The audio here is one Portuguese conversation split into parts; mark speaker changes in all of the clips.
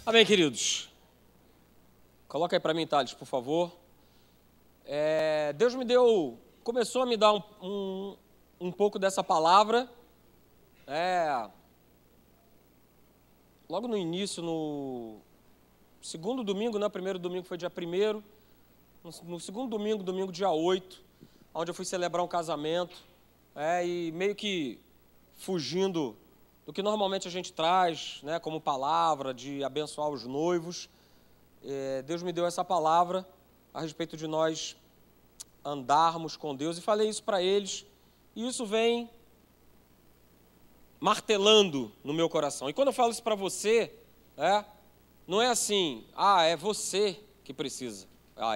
Speaker 1: Amém, queridos? Coloca aí para mim, Thales, por favor. Deus começou a me dar um pouco dessa palavra, logo no início, no segundo domingo, né? Primeiro domingo foi dia 1º, no segundo domingo, domingo dia 8, onde eu fui celebrar um casamento, e meio que fugindo do que normalmente a gente traz, né, como palavra de abençoar os noivos. Deus me deu essa palavra a respeito de nós andarmos com Deus, e falei isso para eles, e isso vem martelando no meu coração. E quando eu falo isso para você, não é assim, é você que precisa.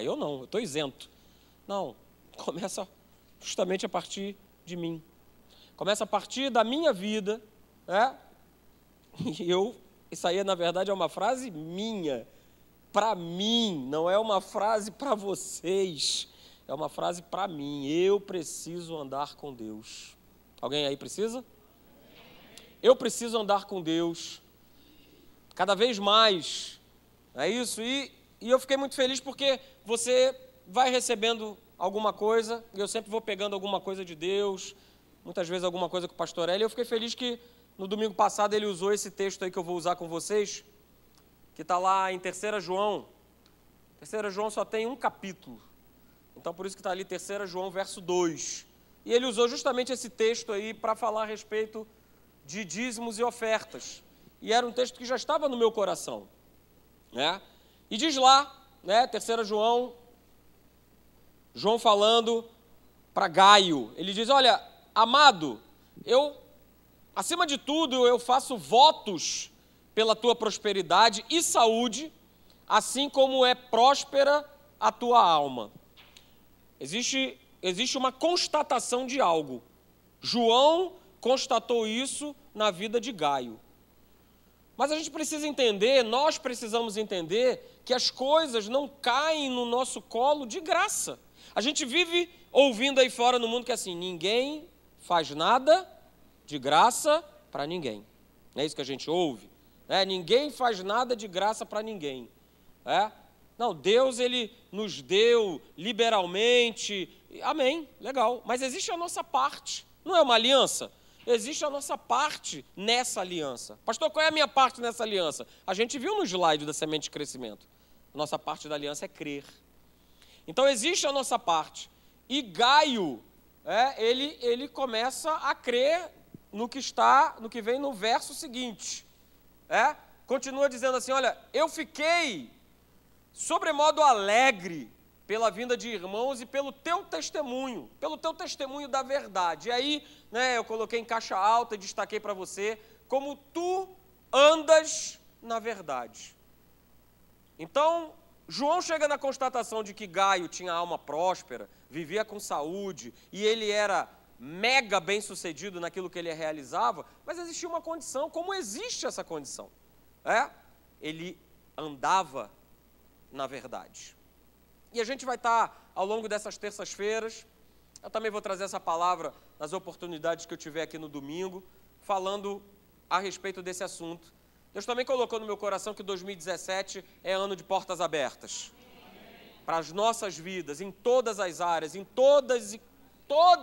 Speaker 1: Eu não, eu estou isento. Não, começa justamente a partir de mim. Começa a partir da minha vida, isso aí, na verdade, é uma frase minha, para mim, não é uma frase para vocês, é uma frase para mim. Eu preciso andar com Deus. Alguém aí precisa? Eu preciso andar com Deus cada vez mais, é isso? E eu fiquei muito feliz porque você vai recebendo alguma coisa, e eu sempre vou pegando alguma coisa de Deus, muitas vezes alguma coisa com o pastor Hélio, e eu fiquei feliz que no domingo passado ele usou esse texto aí que eu vou usar com vocês, que está lá em 3 João. 3 João só tem um capítulo, então por isso que está ali 3 João, verso 2. E ele usou justamente esse texto aí para falar a respeito de dízimos e ofertas. E era um texto que já estava no meu coração, E diz lá, 3 João, João falando para Gaio, ele diz: olha, amado, acima de tudo, eu faço votos pela tua prosperidade e saúde, assim como é próspera a tua alma. Existe uma constatação de algo. João constatou isso na vida de Gaio. Mas a gente precisa entender, nós precisamos entender, que as coisas não caem no nosso colo de graça. A gente vive ouvindo aí fora no mundo que é assim, ninguém faz nada de graça para ninguém. Não é isso que a gente ouve? Ninguém faz nada de graça para ninguém. Não, Deus, Ele nos deu liberalmente. Amém, legal. Mas existe a nossa parte. Não é uma aliança? Existe a nossa parte nessa aliança. Pastor, qual é a minha parte nessa aliança? A gente viu no slide da semente de crescimento. Nossa parte da aliança é crer. Então existe a nossa parte. E Gaio, ele começa a crer no que vem no verso seguinte. Continua dizendo assim: olha, eu fiquei sobremodo alegre pela vinda de irmãos e pelo teu testemunho da verdade. E aí, eu coloquei em caixa alta e destaquei para você como tu andas na verdade. Então, João chega na constatação de que Gaio tinha alma próspera, vivia com saúde, e ele era mega bem-sucedido naquilo que ele realizava, mas existia uma condição. Como existe essa condição? Ele andava na verdade. E a gente vai estar, ao longo dessas terças-feiras, eu também vou trazer essa palavra nas oportunidades que eu tiver aqui no domingo, falando a respeito desse assunto. Deus também colocou no meu coração que 2017 é ano de portas abertas. Para as nossas vidas, em todas as áreas, em toda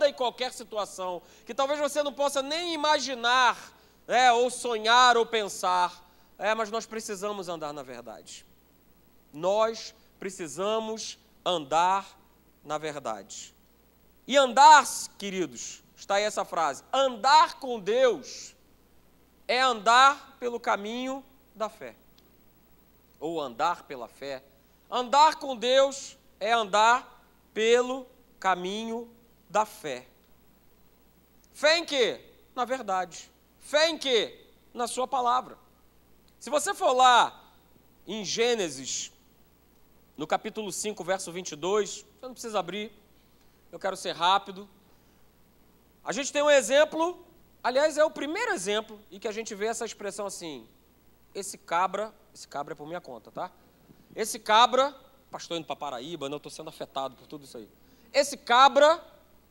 Speaker 1: e qualquer situação, que talvez você não possa nem imaginar, ou sonhar, ou pensar, mas nós precisamos andar na verdade. Nós precisamos andar na verdade. E andar, queridos, está aí essa frase, andar com Deus é andar pelo caminho da fé. Ou andar pela fé. Andar com Deus é andar pelo caminho da fé. Fé em quê? Na verdade. Fé em quê? Na sua palavra. Se você for lá em Gênesis, no capítulo 5, verso 22, você não precisa abrir, eu quero ser rápido. A gente tem um exemplo, aliás, é o primeiro exemplo em que a gente vê essa expressão assim, esse cabra é por minha conta, tá? Esse cabra, pastor indo para Paraíba, eu estou sendo afetado por tudo isso aí. Esse cabra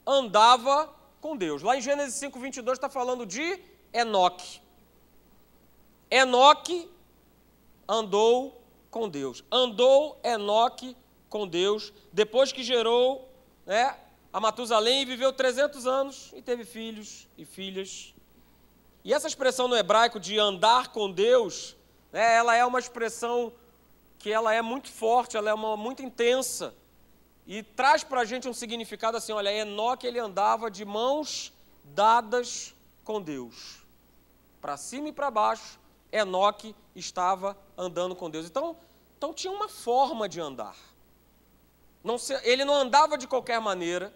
Speaker 1: andava com Deus. Lá em Gênesis 5, 22 está falando de Enoque. Enoque andou com Deus. Andou Enoque com Deus, depois que gerou, a Matusalém, e viveu 300 anos, e teve filhos e filhas. E essa expressão no hebraico de andar com Deus, ela é uma expressão que ela é muito forte, ela é muito intensa, e traz para a gente um significado assim, olha, Enoque, ele andava de mãos dadas com Deus. Para cima e para baixo, Enoque estava andando com Deus. Então tinha uma forma de andar. Ele não andava de qualquer maneira,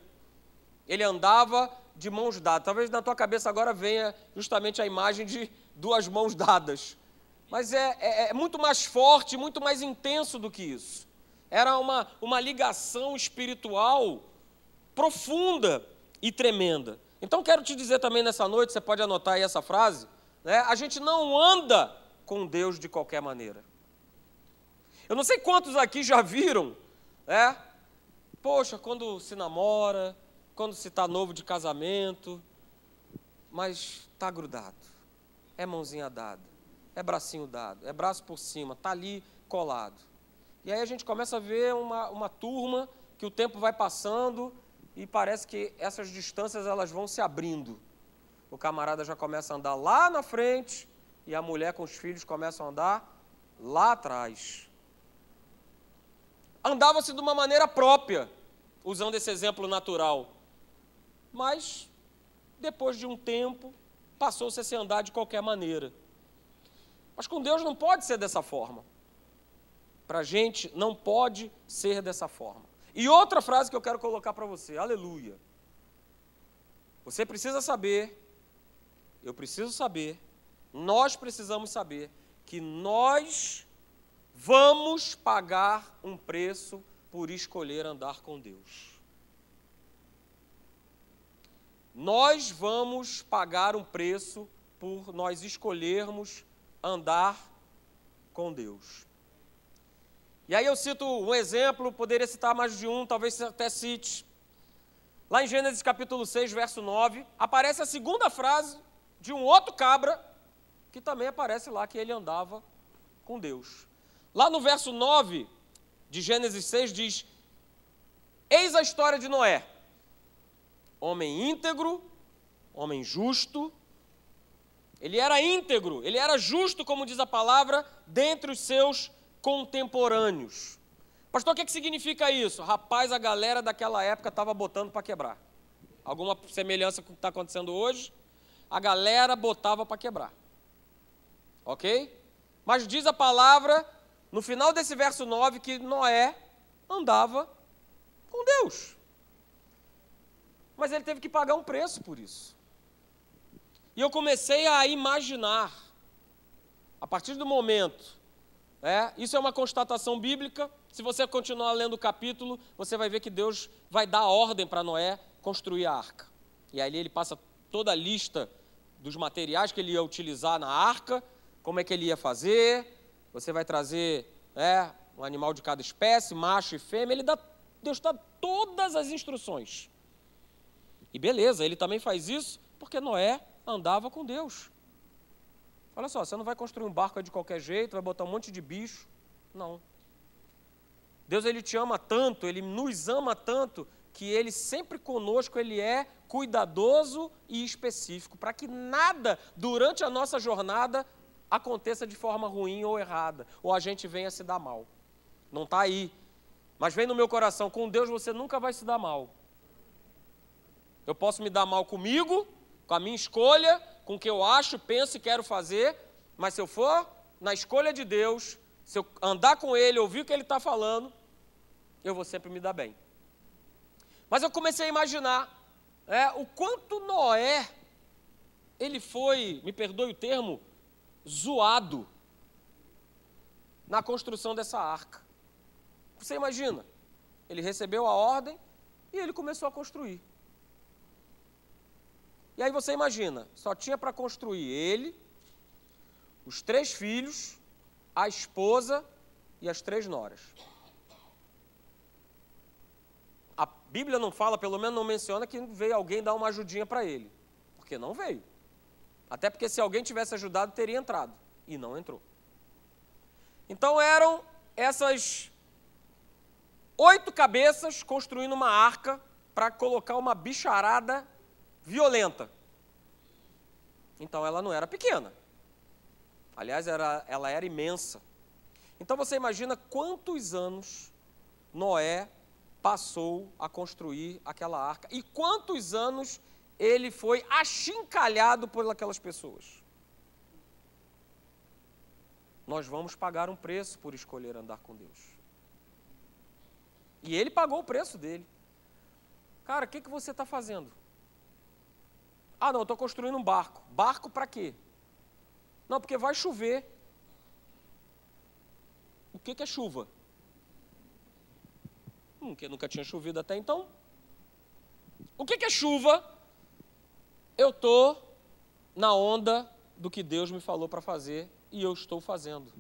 Speaker 1: ele andava de mãos dadas. Talvez na tua cabeça agora venha justamente a imagem de duas mãos dadas. Mas é muito mais forte, muito mais intenso do que isso. Era uma ligação espiritual profunda e tremenda. Então quero te dizer também nessa noite, você pode anotar aí essa frase, a gente não anda com Deus de qualquer maneira. Eu não sei quantos aqui já viram, poxa, quando se namora, quando se está novo de casamento, mas está grudado, é mãozinha dada, é bracinho dado, é braço por cima, está ali colado. E aí a gente começa a ver uma turma que o tempo vai passando e parece que essas distâncias elas vão se abrindo. O camarada já começa a andar lá na frente e a mulher com os filhos começam a andar lá atrás. Andava-se de uma maneira própria, usando esse exemplo natural. Mas, depois de um tempo, passou-se a se andar de qualquer maneira. Mas com Deus não pode ser dessa forma. Para a gente não pode ser dessa forma. E outra frase que eu quero colocar para você, aleluia. Você precisa saber, eu preciso saber, nós precisamos saber que nós vamos pagar um preço por escolher andar com Deus. Nós vamos pagar um preço por nós escolhermos andar com Deus. E aí eu cito um exemplo, poderia citar mais de um, talvez até cite. Lá em Gênesis capítulo 6, verso 9, aparece a segunda frase de um outro cabra, que também aparece lá que ele andava com Deus. Lá no verso 9 de Gênesis 6 diz, eis a história de Noé, homem íntegro, homem justo. Ele era íntegro, ele era justo, como diz a palavra, dentre os seus contemporâneos. Pastor, o que significa isso? Rapaz, a galera daquela época estava botando para quebrar. Alguma semelhança com o que está acontecendo hoje? A galera botava para quebrar. Ok? Mas diz a palavra, no final desse verso 9, que Noé andava com Deus. Mas ele teve que pagar um preço por isso. E eu comecei a imaginar, a partir do momento, isso é uma constatação bíblica, se você continuar lendo o capítulo, você vai ver que Deus vai dar ordem para Noé construir a arca. E aí ele passa toda a lista dos materiais que ele ia utilizar na arca, como é que ele ia fazer, você vai trazer um animal de cada espécie, macho e fêmea, Deus dá todas as instruções. E beleza, ele também faz isso porque Noé andava com Deus. Olha só, você não vai construir um barco de qualquer jeito, vai botar um monte de bicho. Não. Deus, ele te ama tanto, ele nos ama tanto, que ele sempre conosco, ele é cuidadoso e específico, para que nada durante a nossa jornada aconteça de forma ruim ou errada, ou a gente venha se dar mal. Não está aí. Mas vem no meu coração, com Deus você nunca vai se dar mal. Eu posso me dar mal comigo, com a minha escolha, com o que eu acho, penso e quero fazer, mas se eu for na escolha de Deus, se eu andar com Ele, ouvir o que Ele está falando, eu vou sempre me dar bem. Mas eu comecei a imaginar o quanto Noé, ele foi, me perdoe o termo, zoado na construção dessa arca. Você imagina, ele recebeu a ordem e ele começou a construir. E aí você imagina, só tinha para construir ele, os 3 filhos, a esposa e as 3 noras. A Bíblia não fala, pelo menos não menciona, que veio alguém dar uma ajudinha para ele. Porque não veio. Até porque se alguém tivesse ajudado, teria entrado. E não entrou. Então eram essas 8 cabeças construindo uma arca para colocar uma bicharada violenta. Então ela não era pequena. Aliás, ela era imensa. Então você imagina quantos anos Noé passou a construir aquela arca e quantos anos ele foi achincalhado por aquelas pessoas. Nós vamos pagar um preço por escolher andar com Deus. E ele pagou o preço dele. Cara, o que você está fazendo? Ah, não, eu estou construindo um barco. Barco para quê? Não, porque vai chover. O que é chuva? Que nunca tinha chovido até então. O que é chuva? Eu estou na onda do que Deus me falou para fazer e eu estou fazendo.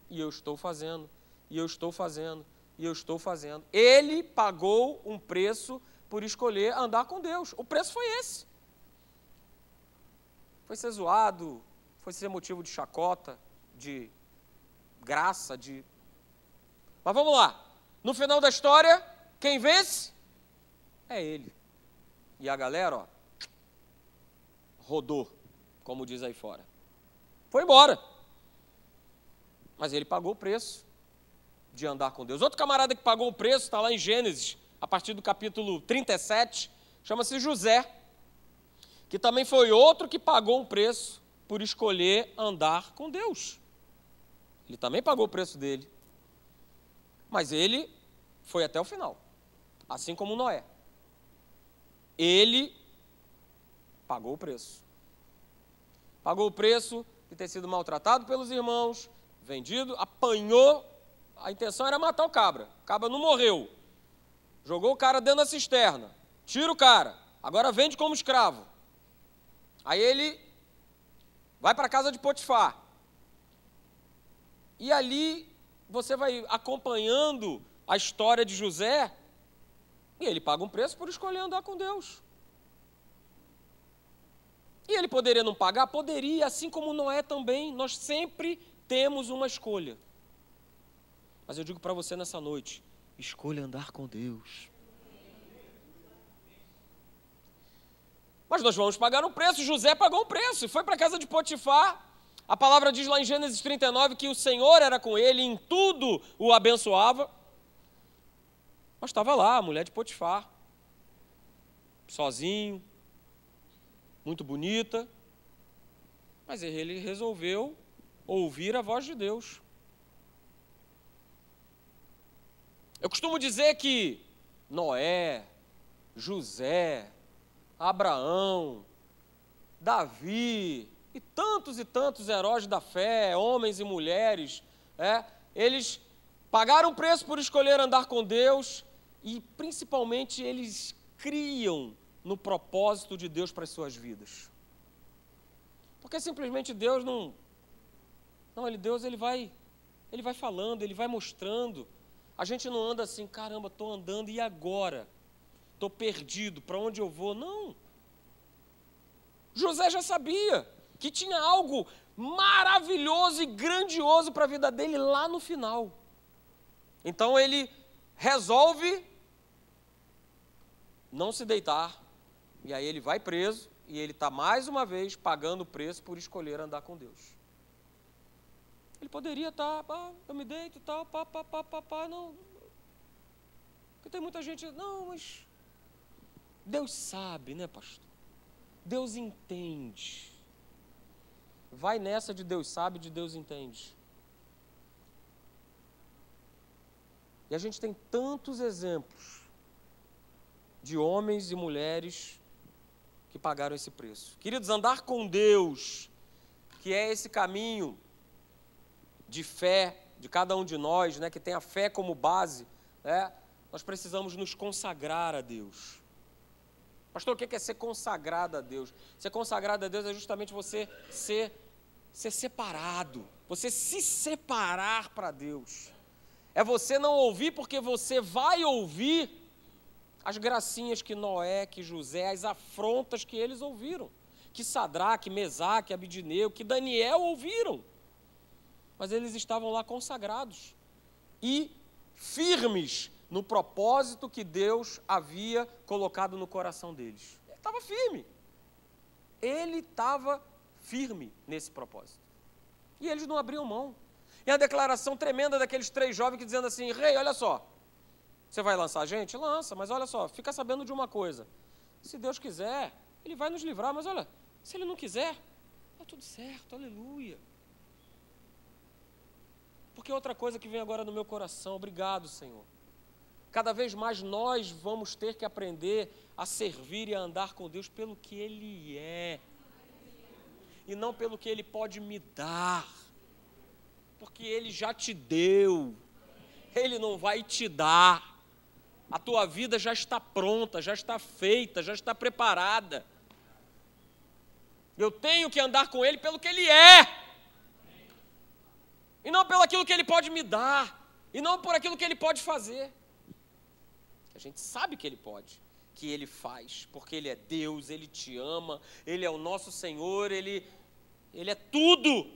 Speaker 1: E eu estou fazendo. E eu estou fazendo. E eu estou fazendo. Ele pagou um preço por escolher andar com Deus. O preço foi esse. Foi ser zoado, foi ser motivo de chacota, de graça, de... Mas vamos lá. No final da história, quem vence? É ele. E a galera, ó, rodou, como diz aí fora. Foi embora. Mas ele pagou o preço de andar com Deus. Outro camarada que pagou o preço, está lá em Gênesis, a partir do capítulo 37, chama-se José, que também foi outro que pagou um preço por escolher andar com Deus. Ele também pagou o preço dele. Mas ele foi até o final, assim como Noé. Ele pagou o preço. Pagou o preço de ter sido maltratado pelos irmãos, vendido, apanhou. A intenção era matar o cabra não morreu. Jogou o cara dentro da cisterna, tira o cara, agora vende como escravo. Aí ele vai para a casa de Potifar. E ali você vai acompanhando a história de José, e ele paga um preço por escolher andar com Deus. E ele poderia não pagar? Poderia, assim como Noé também. Nós sempre temos uma escolha. Mas eu digo para você nessa noite, escolha andar com Deus. Mas nós vamos pagar um preço. José pagou um preço e foi para a casa de Potifar. A palavra diz lá em Gênesis 39 que o Senhor era com ele e em tudo o abençoava. Mas estava lá a mulher de Potifar, sozinho, muito bonita. Mas ele resolveu ouvir a voz de Deus. Eu costumo dizer que Noé, José, Abraão, Davi e tantos heróis da fé, homens e mulheres, eles pagaram preço por escolher andar com Deus e, principalmente, eles criam no propósito de Deus para as suas vidas. Porque simplesmente Deus não... Deus ele vai falando, ele vai mostrando. A gente não anda assim, caramba, estou andando e agora? Estou perdido, para onde eu vou? Não. José já sabia que tinha algo maravilhoso e grandioso para a vida dele lá no final. Então ele resolve não se deitar, e aí ele vai preso, e ele está mais uma vez pagando o preço por escolher andar com Deus. Ele poderia estar, eu me deito e tal, não. Porque tem muita gente, não, mas Deus sabe, né, pastor? Deus entende. Vai nessa de Deus sabe, de Deus entende. E a gente tem tantos exemplos de homens e mulheres que pagaram esse preço. Queridos, andar com Deus, que é esse caminho de fé de cada um de nós, que tem a fé como base, nós precisamos nos consagrar a Deus. Pastor, o que é ser consagrado a Deus? Ser consagrado a Deus é justamente você ser separado, você se separar para Deus. É você não ouvir porque você vai ouvir as gracinhas que Noé, que José, as afrontas que eles ouviram, que Sadraque, Mesaque, Abidineu, que Daniel ouviram. mas eles estavam lá consagrados e firmes no propósito que Deus havia colocado no coração deles. Ele estava firme. Ele estava firme nesse propósito. E eles não abriam mão. E a declaração tremenda daqueles 3 jovens que dizendo assim: rei, olha só, você vai lançar a gente? Lança, mas olha só, fica sabendo de uma coisa. Se Deus quiser, Ele vai nos livrar, mas olha, se Ele não quiser, está tudo certo, aleluia. Porque outra coisa que vem agora no meu coração, obrigado, Senhor. Cada vez mais nós vamos ter que aprender a servir e a andar com Deus pelo que Ele é. E não pelo que Ele pode me dar. Porque Ele já te deu. Ele não vai te dar. A tua vida já está pronta, já está feita, já está preparada. Eu tenho que andar com Ele pelo que Ele é. E não pelo aquilo que Ele pode me dar. E não por aquilo que Ele pode fazer. A gente sabe que Ele pode, que Ele faz, porque Ele é Deus, Ele te ama, Ele é o nosso Senhor, Ele é tudo.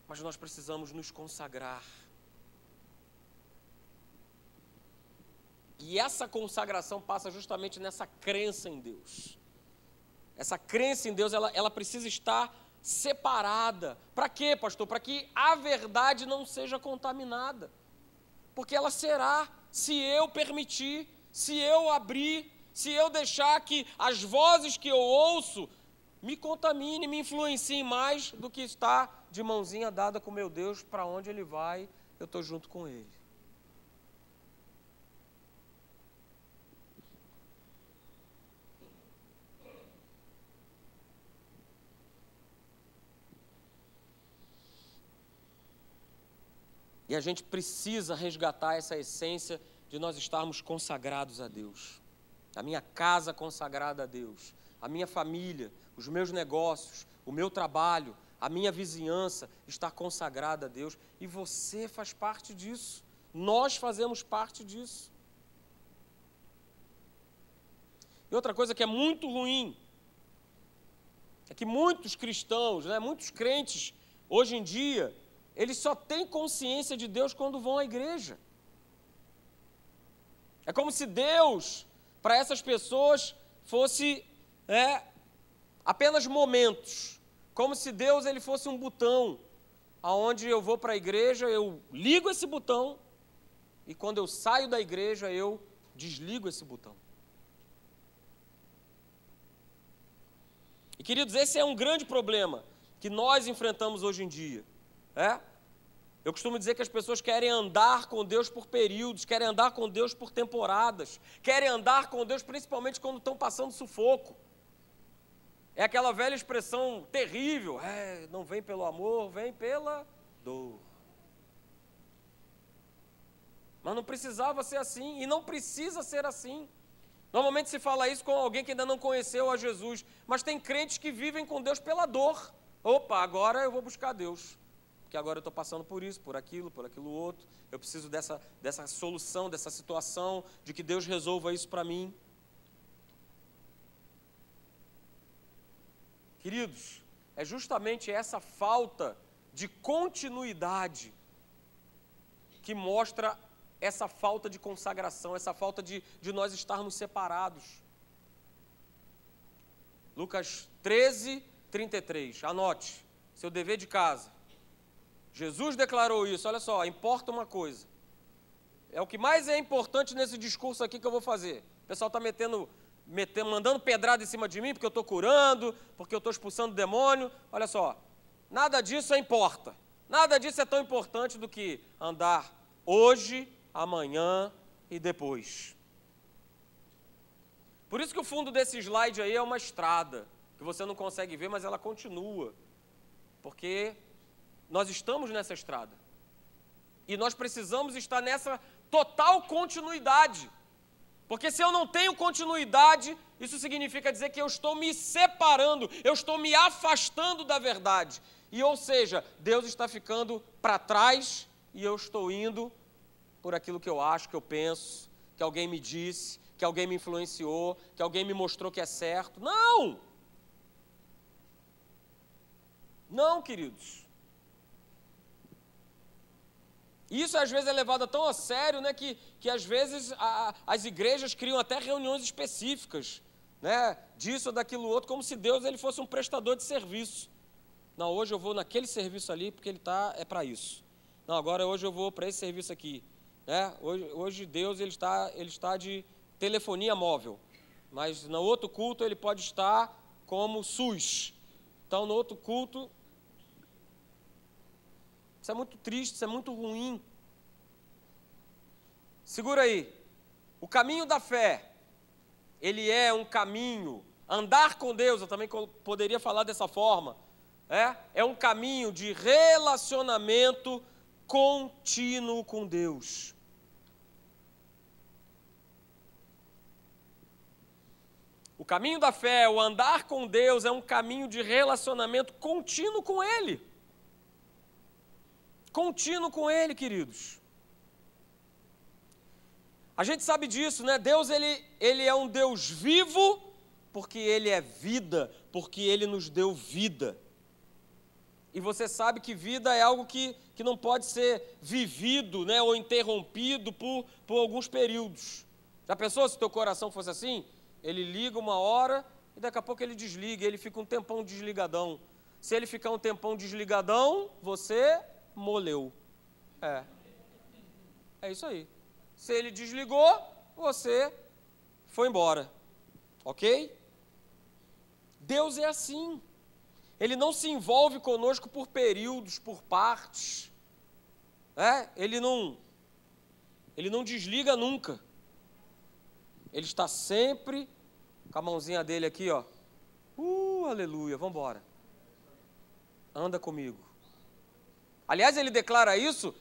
Speaker 1: Mas nós precisamos nos consagrar. E essa consagração passa justamente nessa crença em Deus. Essa crença em Deus, ela precisa estar separada. Para quê, pastor? Para que a verdade não seja contaminada. Porque ela será, se eu permitir, se eu abrir, se eu deixar que as vozes que eu ouço me contaminem, me influenciem mais do que estar de mãozinha dada com meu Deus, para onde Ele vai, eu estou junto com Ele. E a gente precisa resgatar essa essência de nós estarmos consagrados a Deus. A minha casa consagrada a Deus, a minha família, os meus negócios, o meu trabalho, a minha vizinhança está consagrada a Deus. E você faz parte disso. Nós fazemos parte disso. E outra coisa que é muito ruim é que muitos cristãos, muitos crentes, hoje em dia, eles só têm consciência de Deus quando vão à igreja. É como se Deus, para essas pessoas, fosse apenas momentos. Como se Deus ele fosse um botão, aonde eu vou para a igreja, eu ligo esse botão, e quando eu saio da igreja, eu desligo esse botão. E, queridos, esse é um grande problema que nós enfrentamos hoje em dia. Eu costumo dizer que as pessoas querem andar com Deus por períodos, querem andar com Deus por temporadas, querem andar com Deus principalmente quando estão passando sufoco. É aquela velha expressão terrível, não vem pelo amor, vem pela dor. Mas não precisava ser assim, e não precisa ser assim. Normalmente se fala isso com alguém que ainda não conheceu a Jesus, mas tem crentes que vivem com Deus pela dor. Opa, agora eu vou buscar Deus. Porque agora eu estou passando por isso, por aquilo outro. Eu preciso dessa solução, dessa situação, de que Deus resolva isso para mim. Queridos, é justamente essa falta de continuidade que mostra essa falta de consagração, essa falta de nós estarmos separados. Lucas 13, 33, anote, seu dever de casa. Jesus declarou isso, olha só, importa uma coisa. É o que mais é importante nesse discurso aqui que eu vou fazer. O pessoal está mandando pedrada em cima de mim porque eu estou curando, porque eu estou expulsando demônio. Olha só, nada disso importa. Nada disso é tão importante do que andar hoje, amanhã e depois. Por isso que o fundo desse slide aí é uma estrada, que você não consegue ver, mas ela continua. Porque nós estamos nessa estrada. E nós precisamos estar nessa total continuidade. Porque se eu não tenho continuidade, isso significa dizer que eu estou me separando, eu estou me afastando da verdade. E, ou seja, Deus está ficando para trás e eu estou indo por aquilo que eu acho, que eu penso, que alguém me disse, que alguém me influenciou, que alguém me mostrou que é certo. Não! Não, queridos. Isso às vezes é levado tão a sério, né, que às vezes as igrejas criam até reuniões específicas, né, disso ou daquilo outro, como se Deus ele fosse um prestador de serviço. Não, hoje eu vou naquele serviço ali porque é para isso. Não, agora hoje eu vou para esse serviço aqui. Né? Hoje Deus ele está de telefonia móvel, mas no outro culto ele pode estar como SUS. Então, no outro culto, isso é muito triste, isso é muito ruim. Segura aí. O caminho da fé, ele é um caminho, andar com Deus, eu também poderia falar dessa forma, é um caminho de relacionamento contínuo com Deus. O caminho da fé, o andar com Deus, é um caminho de relacionamento contínuo com Ele. Contínuo com Ele, queridos. A gente sabe disso, né? Deus, ele é um Deus vivo, porque Ele é vida, porque Ele nos deu vida. E você sabe que vida é algo que não pode ser vivido, né, ou interrompido por alguns períodos. Já pensou se teu coração fosse assim? Ele liga uma hora e daqui a pouco ele desliga, ele fica um tempão desligadão. Se ele ficar um tempão desligadão, você moleu. É isso aí. Se ele desligou, você foi embora. Ok? Deus é assim. Ele não se envolve conosco por períodos, por partes. Ele não desliga nunca. Ele está sempre com a mãozinha dele aqui, ó. Aleluia, vamos embora. Anda comigo. Aliás, ele declara isso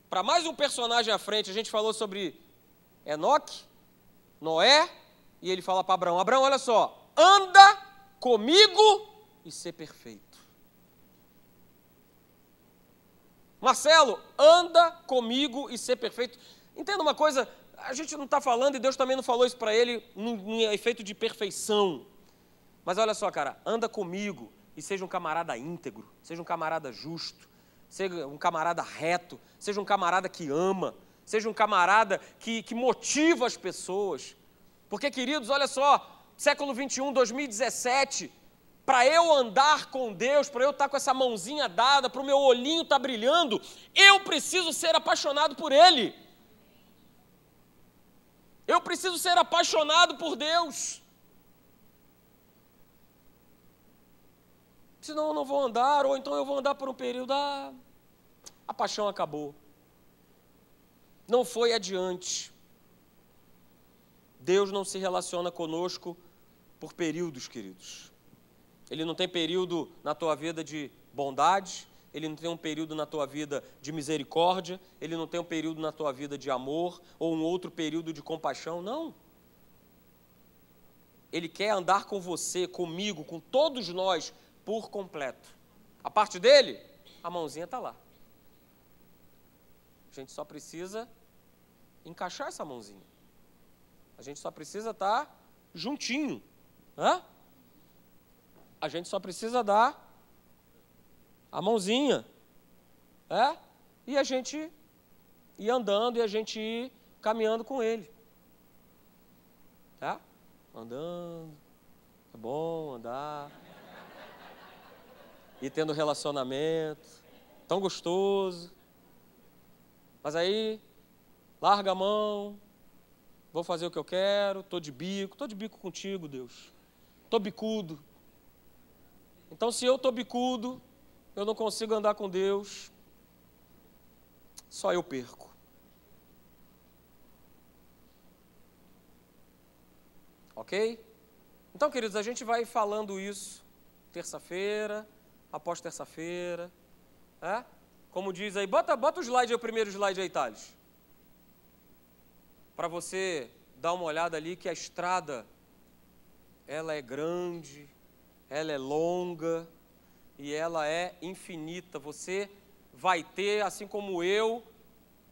Speaker 1: para mais um personagem à frente. A gente falou sobre Enoque, Noé, e ele fala para Abraão, Abraão, olha só, anda comigo e ser perfeito. Marcelo, anda comigo e ser perfeito. Entenda uma coisa, a gente não está falando, e Deus também não falou isso para ele, num efeito de perfeição. Mas olha só, cara, anda comigo e seja um camarada íntegro, seja um camarada justo, seja um camarada reto, seja um camarada que ama, seja um camarada que motiva as pessoas. Porque, queridos, olha só, século 21, 2017, para eu andar com Deus, para eu estar com essa mãozinha dada, para o meu olhinho estar brilhando, eu preciso ser apaixonado por Ele. Eu preciso ser apaixonado por Deus. Senão eu não vou andar, ou então eu vou andar por um período, a paixão acabou. Não foi adiante. Deus não se relaciona conosco por períodos, queridos. Ele não tem período na tua vida de bondade, Ele não tem um período na tua vida de misericórdia, Ele não tem um período na tua vida de amor, ou um outro período de compaixão, não. Ele quer andar com você, comigo, com todos nós, por completo. A parte dele, a mãozinha está lá. A gente só precisa encaixar essa mãozinha. A gente só precisa estar juntinho. A gente só precisa dar a mãozinha, e a gente ir andando e a gente ir caminhando com Ele. Andando, é bom andar, e tendo relacionamento, tão gostoso. Mas aí, larga a mão, vou fazer o que eu quero, estou de bico contigo, Deus. Estou bicudo. Então, se eu estou bicudo, eu não consigo andar com Deus, só eu perco. Ok? Então, queridos, a gente vai falando isso terça-feira, após terça-feira. Como diz aí, bota o slide aí, o primeiro slide aí, Thales. Para você dar uma olhada ali que a estrada, ela é grande, ela é longa e ela é infinita. Você vai ter, assim como eu,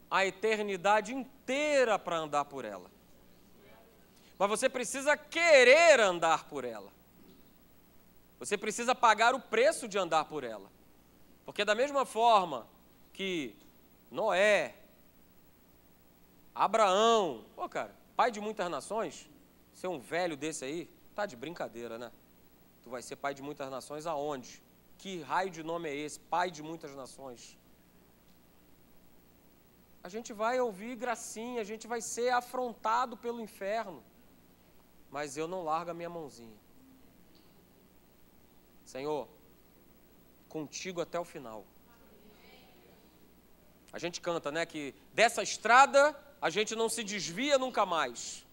Speaker 1: a eternidade inteira para andar por ela. Mas você precisa querer andar por ela. Você precisa pagar o preço de andar por ela. Porque da mesma forma que Noé, Abraão. Pô, cara, pai de muitas nações, ser um velho desse aí, tá de brincadeira, né? Tu vai ser pai de muitas nações aonde? Que raio de nome é esse? Pai de muitas nações. A gente vai ouvir gracinha, a gente vai ser afrontado pelo inferno. Mas eu não largo a minha mãozinha. Senhor, contigo até o final. A gente canta, né, que dessa estrada a gente não se desvia nunca mais.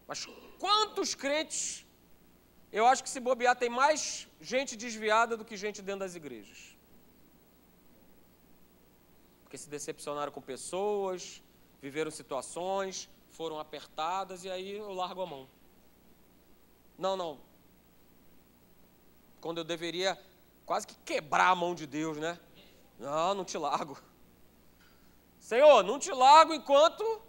Speaker 1: Mas quantos crentes, eu acho que se bobear tem mais gente desviada do que gente dentro das igrejas. Porque se decepcionaram com pessoas, viveram situações, foram apertadas e aí eu largo a mão. Não. Quando eu deveria quase que quebrar a mão de Deus, né? Não te largo. Senhor, não te largo enquanto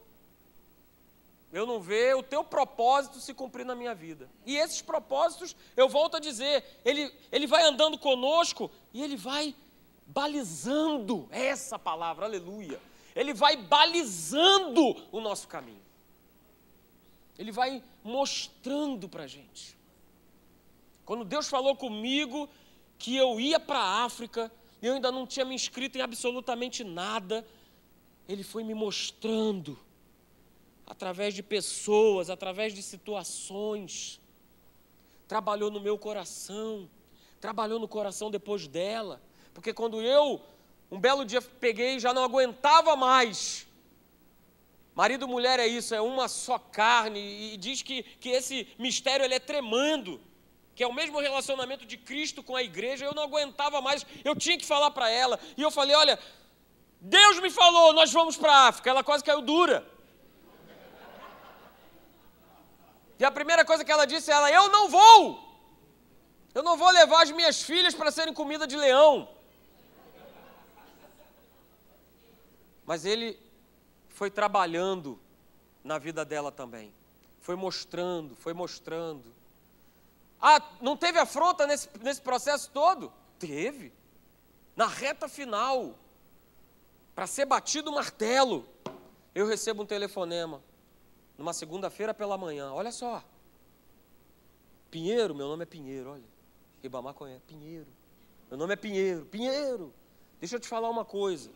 Speaker 1: eu não ver o teu propósito se cumprir na minha vida. E esses propósitos, eu volto a dizer, ele vai andando conosco e ele vai balizando, essa palavra, aleluia. Ele vai balizando o nosso caminho. Ele vai mostrando para a gente. Quando Deus falou comigo que eu ia para a África, eu ainda não tinha me inscrito em absolutamente nada, Ele foi me mostrando, através de pessoas, através de situações, trabalhou no meu coração, trabalhou no coração depois dela, porque quando eu, um belo dia peguei e já não aguentava mais, marido e mulher é isso, é uma só carne, e diz que esse mistério ele é tremendo, que é o mesmo relacionamento de Cristo com a igreja, eu não aguentava mais, eu tinha que falar para ela, e eu falei, olha, Deus me falou, nós vamos para a África, ela quase caiu dura. E a primeira coisa que ela disse, eu não vou levar as minhas filhas para serem comida de leão. Mas ele foi trabalhando na vida dela também, foi mostrando. Ah, não teve afronta nesse processo todo? Teve. Na reta final, para ser batido o martelo, eu recebo um telefonema, numa segunda-feira pela manhã, olha só, Pinheiro, meu nome é Pinheiro, olha, Ribamar conhece, Pinheiro, meu nome é Pinheiro, deixa eu te falar uma coisa,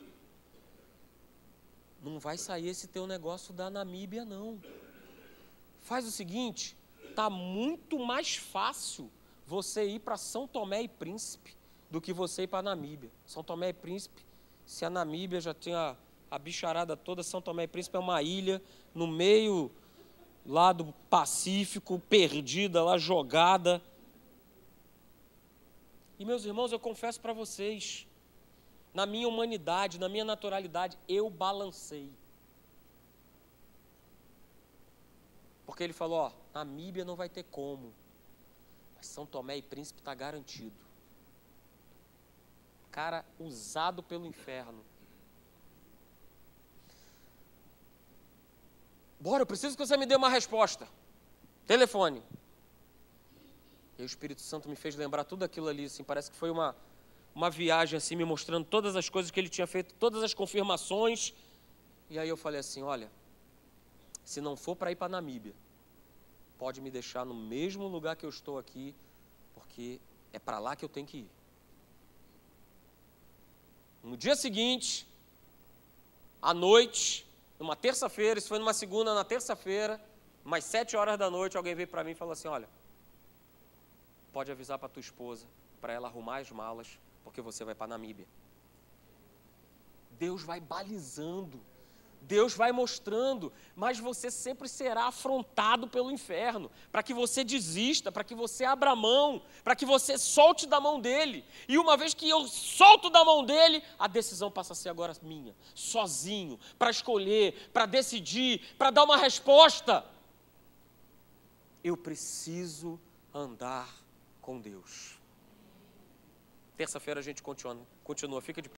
Speaker 1: não vai sair esse teu negócio da Namíbia não, faz o seguinte, está muito mais fácil você ir para São Tomé e Príncipe do que você ir para a Namíbia. São Tomé e Príncipe, se a Namíbia já tinha a bicharada toda, São Tomé e Príncipe é uma ilha no meio lá do Pacífico, perdida lá, jogada. E meus irmãos, eu confesso para vocês, na minha humanidade, na minha naturalidade, eu balancei. Porque ele falou, ó, Namíbia não vai ter como, mas São Tomé e Príncipe está garantido. Cara, usado pelo inferno. Bora, eu preciso que você me dê uma resposta. Telefone. E o Espírito Santo me fez lembrar tudo aquilo ali, assim, parece que foi uma viagem, assim, me mostrando todas as coisas que ele tinha feito, todas as confirmações. E aí eu falei assim, olha, se não for para ir para a Namíbia, pode me deixar no mesmo lugar que eu estou aqui, porque é para lá que eu tenho que ir. No dia seguinte, à noite, numa terça-feira, isso foi numa segunda, na terça-feira, umas 7 horas da noite, alguém veio para mim e falou assim, olha, pode avisar para tua esposa, para ela arrumar as malas, porque você vai para a Namíbia. Deus vai balizando, Deus vai mostrando, mas você sempre será afrontado pelo inferno, para que você desista, para que você abra mão, para que você solte da mão dele. E uma vez que eu solto da mão dele, a decisão passa a ser agora minha, sozinho, para escolher, para decidir, para dar uma resposta. Eu preciso andar com Deus. Terça-feira a gente continua, fica de pé.